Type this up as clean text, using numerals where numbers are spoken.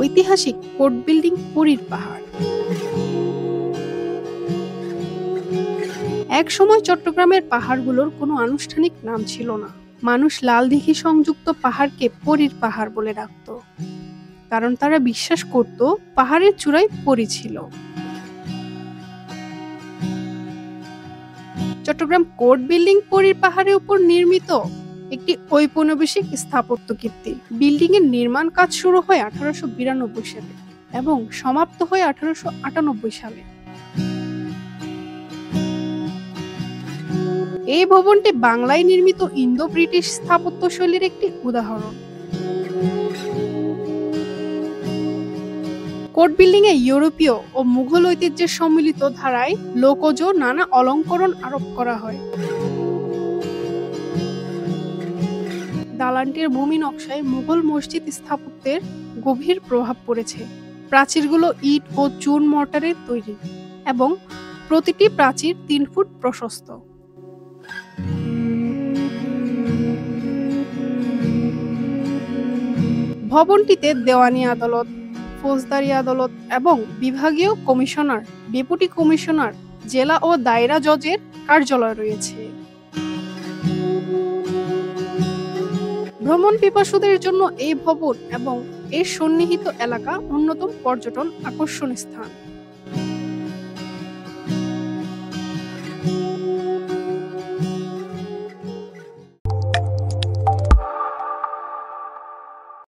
ঐতিহাসিক court building পরীর পাহাড়। এক সময় চট্টগ্রামের পাহাড়গুলোর কোনো আনুষ্ঠানিক নাম ছিল না। মানুষ লালদিঘি সংযুক্ত পাহাড়কে পরীর পাহাড় বলে ডাকত, কারণ তারা বিশ্বাস করত পাহাড়ের চূড়ায় পরী ছিল। চট্টগ্রাম কোর্ট বিল্ডিং পরীর পাহাড়ের উপর নির্মিত একটি ঔপনিবেশিক স্থাপত্য কীর্তি। বিল্ডিং এর নির্মাণ কাজ শুরু হয় 1892 সালে এবং সমাপ্ত হয় 1898 সালে। এই ভবনটি বাংলায় নির্মিত ইন্দো ব্রিটিশ স্থাপত্য শৈলীর একটি উদাহরণ। কোর্ট বিল্ডিং এ ইউরোপীয় ও মুঘল ঐতিহ্যের সম্মিলিত ধারায় লোকজ নানা অলঙ্করণ আরোপ করা হয়। দালানটির ভূমি নকশায় মুঘল মসজিদ স্থাপত্যের গভীর প্রভাব পড়েছে। প্রাচীরগুলো ইট ও চুন মর্টারের তৈরি এবং প্রতিটি প্রাচীর 3 ফুট প্রশস্ত। ভবনটিতে দেওয়ানি আদালত, ফৌজদারি আদালত এবং বিভাগীয় কমিশনার, ডেপুটি কমিশনার, জেলা ও দায়রা জজের কার্যালয় রয়েছে। ভ্রমণ পিপাসুদের জন্য এই ভবন এবং এর সন্নিহিত এলাকা অন্যতম পর্যটন আকর্ষণ স্থান।